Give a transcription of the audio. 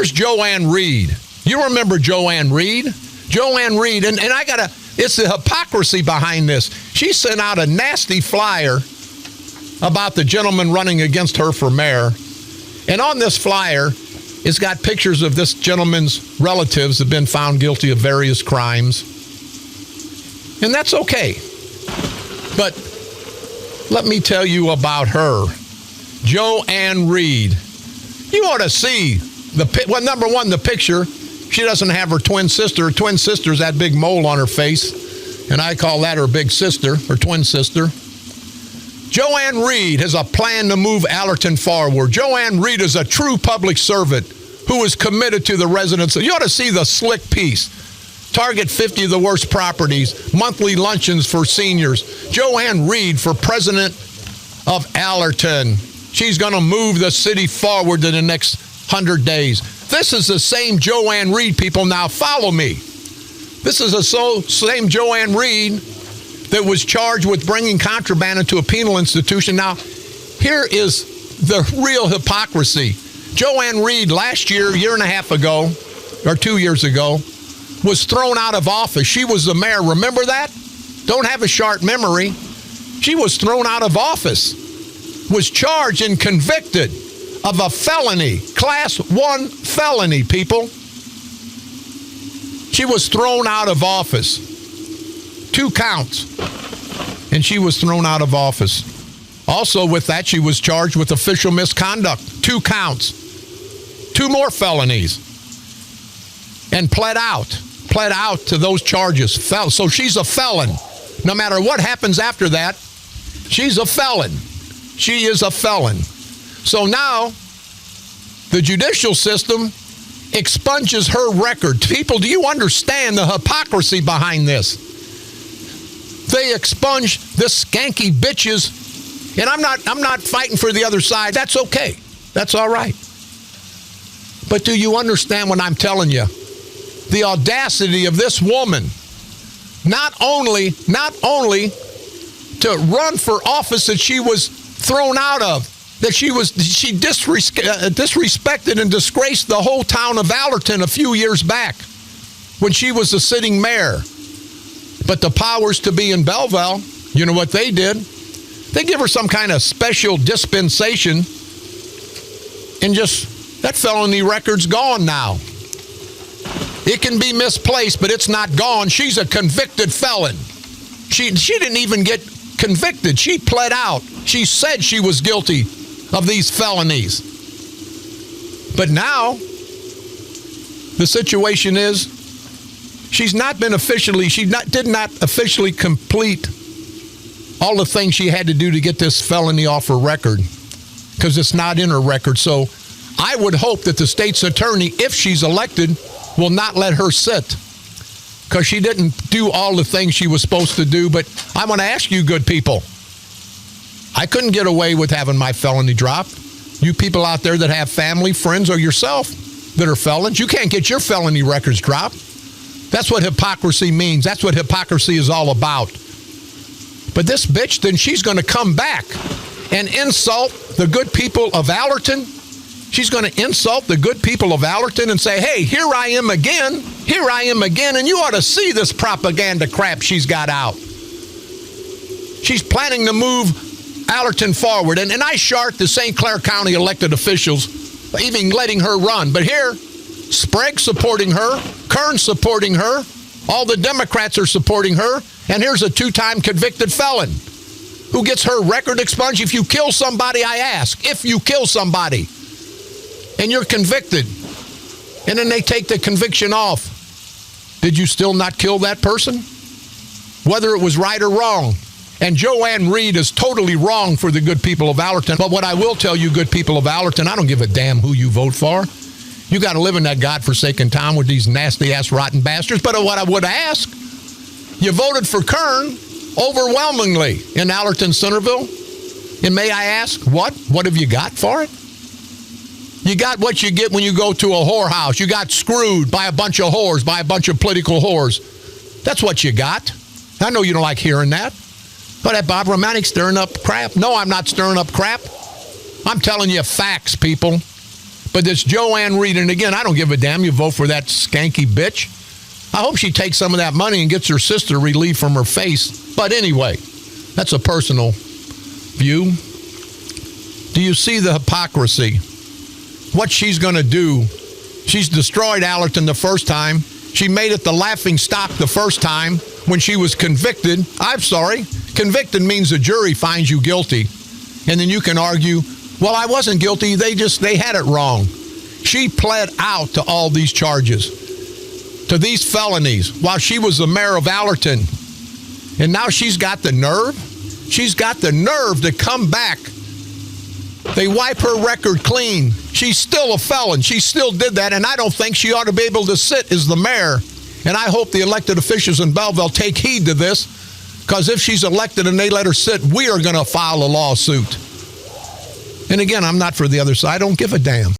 Here's Joanne Reed. You remember Joanne Reed? Joanne Reed, and it's the hypocrisy behind this. She sent out a nasty flyer about the gentleman running against her for mayor. And on this flyer, it's got pictures of this gentleman's relatives have been found guilty of various crimes. And that's okay. But let me tell you about her. Joanne Reed. You ought to see number one, the picture. She doesn't have her twin sister. Her twin sister's that big mole on her face. And I call that her big sister, her twin sister. Joanne Reed has a plan to move Allerton forward. Joanne Reed is a true public servant who is committed to the residents. You ought to see the slick piece. Target 50 of the worst properties. Monthly luncheons for seniors. Joanne Reed for president of Allerton. She's going to move the city forward in the next 100 days. This is the same Joanne Reed, people. Now follow me. This is the same Joanne Reed that was charged with bringing contraband into a penal institution. Now, here is the real hypocrisy. Joanne Reed last year and a half ago, or 2 years ago, was thrown out of office. She was the mayor. Remember that? Don't have a sharp memory. She was thrown out of office, was charged and convicted of a felony, class 1 felony, people. She was thrown out of office. 2 counts. And she was thrown out of office. Also with that, she was charged with official misconduct. 2 counts. 2 more felonies. And pled out to those charges. So she's a felon. No matter what happens after that, she's a felon. She is a felon. So now, the judicial system expunges her record. People, do you understand the hypocrisy behind this? They expunge this skanky bitches, and I'm not fighting for the other side. That's okay. That's all right. But do you understand what I'm telling you? The audacity of this woman, not only to run for office that she was thrown out of, that she disrespected and disgraced the whole town of Allerton a few years back when she was the sitting mayor. But the powers to be in Belleville, you know what they did? They give her some kind of special dispensation, and just that felony record's gone now. It can be misplaced, but it's not gone. She's a convicted felon. She didn't even get convicted. She pled out. She said she was guilty of these felonies. But now, the situation is, she did not officially complete all the things she had to do to get this felony off her record, because it's not in her record. So I would hope that the state's attorney, if she's elected, will not let her sit, because she didn't do all the things she was supposed to do. But I want to ask you, good people, I couldn't get away with having my felony dropped. You people out there that have family, friends, or yourself that are felons, you can't get your felony records dropped. That's what hypocrisy means. That's what hypocrisy is all about. But this bitch, then she's going to come back and insult the good people of Allerton. She's going to insult the good people of Allerton and say, hey, here I am again. Here I am again. And you ought to see this propaganda crap she's got out. She's planning to move Allerton forward. And I shart the St. Clair County elected officials even letting her run. But here, Sprague supporting her, Kern supporting her, all the Democrats are supporting her, and here's a 2-time convicted felon who gets her record expunged. If you kill somebody, I ask, if you kill somebody and you're convicted, and then they take the conviction off, did you still not kill that person? Whether it was right or wrong. And Joanne Reed is totally wrong for the good people of Allerton. But what I will tell you, good people of Allerton, I don't give a damn who you vote for. You got to live in that godforsaken town with these nasty-ass rotten bastards. But what I would ask, you voted for Kern overwhelmingly in Allerton Centerville. And may I ask, what? What have you got for it? You got what you get when you go to a whorehouse. You got screwed by a bunch of whores, by a bunch of political whores. That's what you got. I know you don't like hearing that. But that Bob Romanek stirring up crap? No, I'm not stirring up crap. I'm telling you facts, people. But this Joanne Reed, and again, I don't give a damn. You vote for that skanky bitch. I hope she takes some of that money and gets her sister relieved from her face. But anyway, that's a personal view. Do you see the hypocrisy? What she's going to do? She's destroyed Allerton the first time. She made it the laughing stock the first time when she was convicted. I'm sorry. Convicted means the jury finds you guilty. And then you can argue, well, I wasn't guilty. They had it wrong. She pled out to all these charges, to these felonies, while she was the mayor of Allerton. And now she's got the nerve. She's got the nerve to come back. They wipe her record clean. She's still a felon. She still did that, and I don't think she ought to be able to sit as the mayor. And I hope the elected officials in Belleville take heed to this, because if she's elected and they let her sit, we are going to file a lawsuit. And again, I'm not for the other side. I don't give a damn.